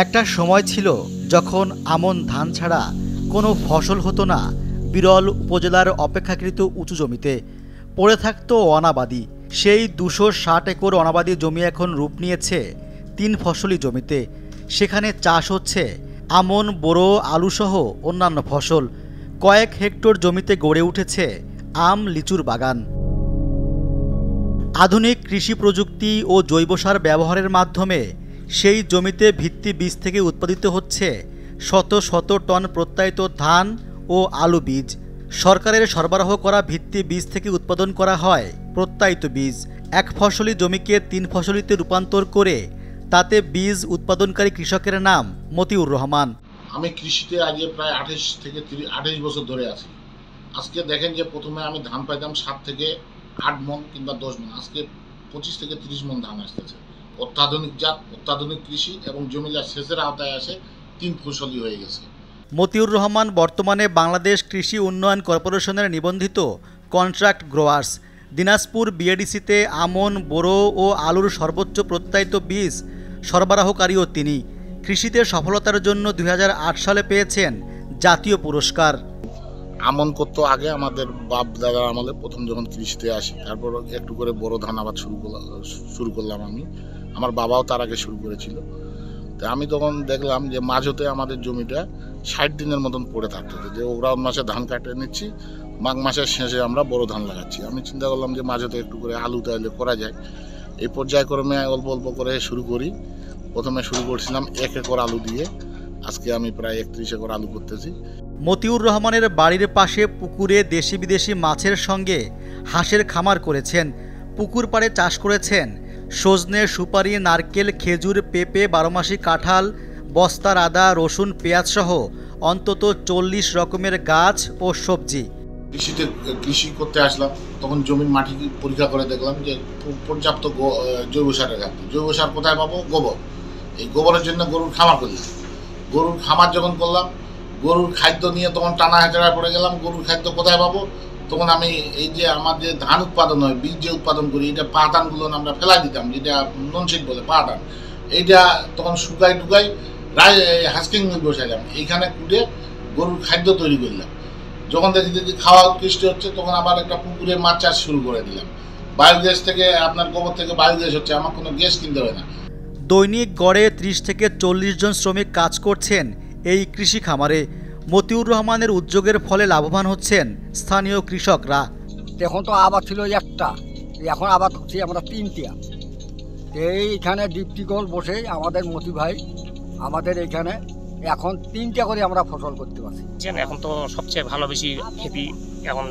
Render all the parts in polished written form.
একটা সময় ছিল যখন আমন ধান ছাড়া কোনো ফসল হতো না বিরল উপজেলার অপেক্ষাকৃত উঁচু জমিতে পড়ে থাকতো অনাবাদি। সেই 260 একর অনাবাদি জমি এখন রূপ নিয়েছে 3 ফসলি জমিতে। সেখানে চাষ হচ্ছে আমন, বোরো, আলুসহ অন্যান্য ফসল। কয়েক হেক্টর জমিতে গড়ে উঠেছে আম, লিচুর বাগান। আধুনিক কৃষি প্রযুক্তি ও জৈব সার ব্যবহারের মাধ্যমে সেই জমিতে ভিত্তি বীজ থেকে উৎপাদিত হচ্ছে শত শত টন প্রত্যায়িত ধান ও আলু বীজ। সরকারের সরবরাহ করা ভিত্তি বীজ থেকে উৎপাদন করা হয় প্রত্যায়িত বীজ। এক ফসলি জমিকে 3 ফসলিতে রূপান্তর করে তাতে বীজ উৎপাদনকারী কৃষকের নাম মতিউর রহমান। আমি কৃষিতে আজ প্রায় 28 বছর ধরে আছি। আজকে দেখেন যে প্রথমে আমি ধান পাইতাম 7 থেকে 8 মণ কিংবা 10 মণ, আজকে 25 থেকে 30 মণ ধান আসতেছে। অত্যাধুনিক জাত, অত্যাধুনিক কৃষি এবং জমিলা সেচের আওতায় আসে 3 ফসলি হয়ে গেছে। মতিউর রহমান বর্তমানে বাংলাদেশ কৃষি উন্নয়ন কর্পোরেশনের নিবন্ধিত কন্ট্রাক্ট গ্রোয়ার্স। দিনাজপুর বিএডিসিতে আমন, বোরো ও আলুর সর্বোচ্চ প্রত্যায়িত বীজ সরবরাহকারীও তিনি। কৃষিতে সফলতার জন্য 2008 সালে পেয়েছেন জাতীয় পুরস্কার। আমন করতো আগে আমাদের বাপ দাদা আমলে, প্রথম যখন কৃষিতে আসি, তারপর একটু করে বড় ধান আবাদ শুরু করলাম আমি। আমার বাবাও তার আগে শুরু করেছিল। তো আমি তখন দেখলাম যে মাঝতে আমাদের জমিটা 60 দিনের মতন পড়ে থাকতো, যে অগ্রহায়ণ মাসে ধান কাটে নিচ্ছি, মাঘ মাসের শেষে আমরা বড় ধান লাগাচ্ছি। আমি চিন্তা করলাম যে মাঝতে একটু করে আলু তাইলে করা যায়। এই পর্যায়ক্রমে অল্প অল্প করে শুরু করি। প্রথমে শুরু করছিলাম 1 একর আলু দিয়ে, আজকে আমি প্রায় 31 একর আলু করতেছি। মতিউর রহমানের বাড়ির পাশে পুকুরে দেশি বিদেশি মাছের সঙ্গে হাঁসের খামার করেছেন। পুকুর পাড়ে চাষ করেছেন সজনে, সুপারি, নারকেল, খেজুর, পেঁপে, 12 মাসি কাঁঠাল, বস্তার আদা, রসুন, পেঁয়াজ সহ অন্তত 40 রকমের গাছ ও সবজি। কৃষি করতে আসলাম, তখন জমির মাটি পরীক্ষা করে দেখলাম যে পর্যাপ্ত জৈব সারের ঘাটতি। জৈব সার কোথায় পাবো? গোবর। এই গোবরের জন্য গরুর খামার করলাম। গরুর খামার যখন করলাম, গরুর খাদ্য নিয়ে তখন টানা হেঁচড়া পড়ে গেলাম। গরুর খাদ্য কোথায় পাবো? তখন আমি এই যে আমার যে ধান উৎপাদন হয়, বীজ যে উৎপাদন করি, এটা পাহাটানগুলো আমরা ফেলাই দিতাম, যেটা ননসিট বলে পাহাটান। এইটা তখন শুকাই টুকাই হাস্কিং মিল বসাইলাম, এইখানে কুটে গরুর খাদ্য তৈরি করলাম। যখন দেখি যে খাওয়া উৎকৃষ্ট হচ্ছে, তখন আবার একটা পুকুরে মাছ চাষ শুরু করে দিলাম। বায়োগ্যাস থেকে, আপনার গোবর থেকে বায়োগ্যাস হচ্ছে, আমার কোনো গ্যাস কিনতে হয় না। দৈনিক গড়ে 30 থেকে 40 জন শ্রমিক কাজ করছেন এই কৃষি খামারে। মতিউর রহমানের উদ্যোগের ফলে লাভবান হচ্ছেন স্থানীয় কৃষকরা। এখন তো আবাদ ছিল একটা, এখন আবাদ হচ্ছে আমরা 3টা। এইখানে ডিপটিকল বসে আমাদের মতি ভাই আমাদের এখানে এখন 3টা করে আমরা ফসল করতে পারছি। এখন তো সবচেয়ে ভালো বেশি খেতে, এখন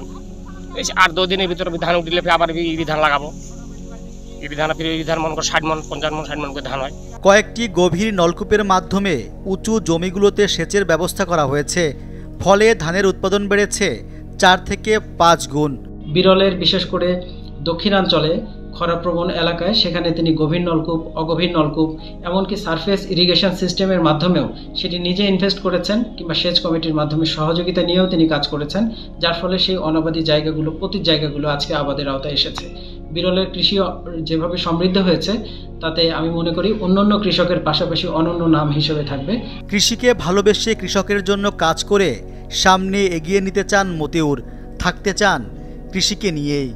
8-2 দিনের ভিতরে ধান উঠলে আবার ধান লাগাবো। ধান মনে করে 60 মণ, 50 মণ, 60 মণ করে ধান হয়। কয়েকটি গভীর নলকূপের মাধ্যমে উঁচু জমিগুলোতে সেচের ব্যবস্থা করা হয়েছে। ফলে ধানের উৎপাদন বেড়েছে 4 থেকে 5 গুণ। বিরলের বিশেষ করে দক্ষিণাঞ্চলে খরাপ্রবণ এলাকায় সেখানে তিনি গভীর নলকূপ, অগভীর নলকূপ, এমনকি সারফেস ইরিগেশন সিস্টেমের মাধ্যমেও সেটি নিজে ইনভেস্ট করেছেন, কিংবা সেচ কমিটির মাধ্যমে সহযোগিতা নিয়েও তিনি কাজ করেছেন, যার ফলে সেই অনাবাদি জায়গাগুলো, পতিত জায়গাগুলো আজকে আবাদের আওতায় এসেছে। বিরলের কৃষি যেভাবে সমৃদ্ধ হয়েছে, তাতে আমি মনে করি অন্যান্য কৃষকের পাশাপাশি অনন্য নাম হিসেবে থাকবে। কৃষিকে ভালোবেসে কৃষকের জন্য কাজ করে সামনে এগিয়ে নিতে চান মতিউর, থাকতে চান কৃষিকে নিয়েই।